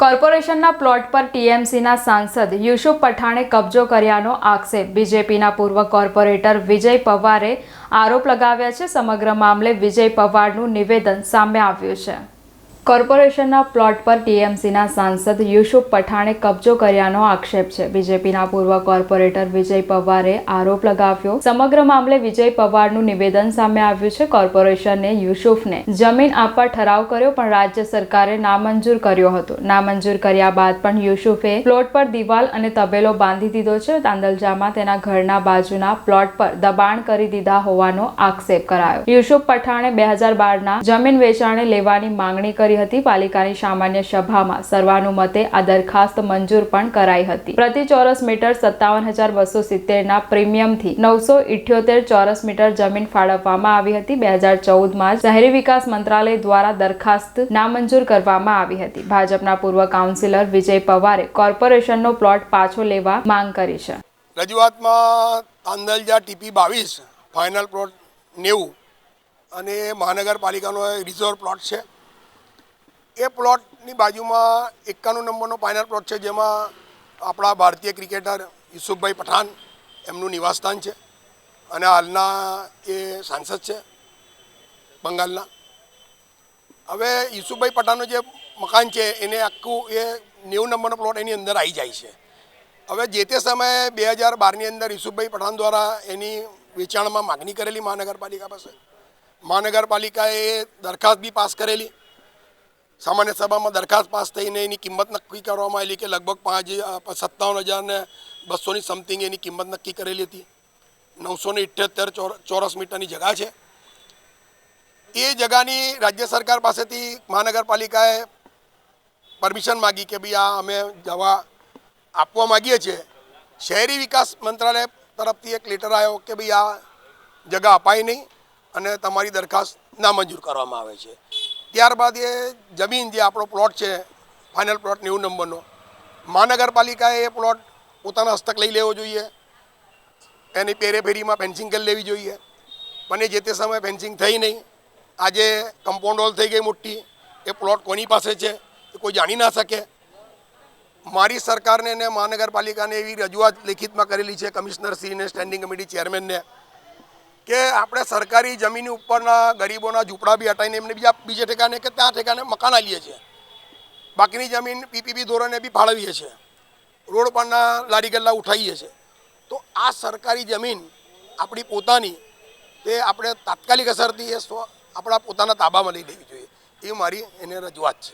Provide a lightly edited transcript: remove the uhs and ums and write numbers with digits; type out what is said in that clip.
કોર્પોરેશનના પ્લોટ પર ટીએમસીના સાંસદ યુસુફ પઠાણે કબજો કર્યાનો આક્ષેપ બીજેપીના પૂર્વ કોર્પોરેટર વિજય પવારે આરોપ લગાવ્યા છે। સમગ્ર મામલે વિજય પવારનું નિવેદન સામે આવ્યું છે। કોર્પોરેશનના પ્લોટ પર ટીએમસીના સાંસદ યુસુફ પઠાણે કબજો કર્યાનો આક્ષેપ છે। બીજેપીના પૂર્વ કોર્પોરેટર વિજય પવારે આરોપ લગાવ્યો। સમગ્ર મામલે વિજય પવારનું નિવેદન સામે આવ્યું છે। કોર્પોરેશને યુસુફને જમીન આપવા ઠરાવ કર્યો પણ રાજ્ય સરકારે નામંજૂર કર્યો હતો। નામંજૂર કર્યા બાદ પણ યુસુફે પ્લોટ પર દિવાલ અને તબેલો બાંધી દીધો છે। તાંદલજામાં તેના ઘરના બાજુના પ્લોટ પર દબાણ કરી દીધા હોવાનો આક્ષેપ કરાયો। યુસુફ પઠાણે 2012ના જમીન વેચાણે લેવાની માંગણી કરી હતી। પાલિકાની સામાન્ય સભામાં સર્વાનુમતે આ દરખાસ્ત મંજૂર પણ કરાઈ હતી। પ્રતિ ચોરસ મીટર 57,270 ના પ્રીમિયમથી 978 ચોરસ મીટર જમીન ફાળવવામાં આવી હતી। 2014માં શહેરી વિકાસ મંત્રાલય દ્વારા દરખાસ્ત નામંજૂર કરવામાં આવી હતી। ભાજપના પૂર્વ કાઉન્સિલર વિજય પવારે કોર્પોરેશનનો પ્લોટ પાછો લેવા માંગ કરી છે। રજૂઆતમાં તાંદલજા ટીપી 22 ફાઇનલ પ્લોટ 90 અને મહાનગરપાલિકાનો રિઝર્વ પ્લોટ છે। એ પ્લોટની બાજુમાં 91 નંબરનો ફાઇનલ પ્લોટ છે, જેમાં આપણા ભારતીય ક્રિકેટર યુસુફભાઈ પઠાણ એમનું નિવાસસ્થાન છે અને હાલના એ સાંસદ છે બંગાળના। હવે યુસુફભાઈ પઠાણનું જે મકાન છે એને આખું એ 90 નંબરનો પ્લોટ એની અંદર આવી જાય છે। હવે જે તે સમયે 2012ની અંદર યુસુફભાઈ પઠાણ દ્વારા એની વેચાણમાં માગણી કરેલી મહાનગરપાલિકા પાસે। મહાનગરપાલિકાએ દરખાસ્ત બી પાસ કરેલી। સામાન્ય સભામાં દરખાસ્ત પાસ થઈને એની કિંમત નક્કી કરવામાં આવેલી કે લગભગ 57,200ની સમથિંગ એની કિંમત નક્કી કરેલી હતી। 978 ચોરસ મીટરની જગા છે। એ જગાની રાજ્ય સરકાર પાસેથી મહાનગરપાલિકાએ પરમિશન માગી કે ભાઈ આ અમે જવા આપવા માગીએ છીએ। શહેરી વિકાસ મંત્રાલય તરફથી એક લેટર આવ્યો કે ભાઈ આ જગા અપાય નહીં અને તમારી દરખાસ્ત નામંજૂર કરવામાં આવે છે। ત્યારબાદ એ જમીન જે આપણો પ્લોટ છે ફાઇનલ પ્લોટ 90 નંબરનો, મહાનગરપાલિકાએ એ પ્લોટ પોતાના હસ્તક લઈ લેવો જોઈએ। એની પેરેફેરીમાં ફેન્સિંગ કરી લેવી જોઈએ, પણ જે તે સમયે ફેન્સિંગ થઈ નહીં। આજે કમ્પાઉન્ડ વોલ થઈ ગઈ મોટી। એ પ્લોટ કોની પાસે છે એ કોઈ જાણી ના શકે। મારી સરકારને ને મહાનગરપાલિકાને એવી રજૂઆત લેખિતમાં કરેલી છે કમિશનરશ્રીને, સ્ટેન્ડિંગ કમિટી ચેરમેનને, કે આપણે સરકારી જમીન ઉપરના ગરીબોના ઝૂંપડા બી હટાવીને એમને બીજે ઠેકાને કે ત્યાં ઠેકાને મકાન આલીએ છીએ। બાકીની જમીન પીપીપી ધોરણે બી ફાળવીએ છીએ, રોડ પરના લારી ગલ્લા ઉઠાવીએ છીએ। તો આ સરકારી જમીન આપણી પોતાની તે આપણે તાત્કાલિક અસરથી એ આપણા પોતાના તાબામાં લઈ લેવી જોઈએ, એ મારી એને રજૂઆત છે।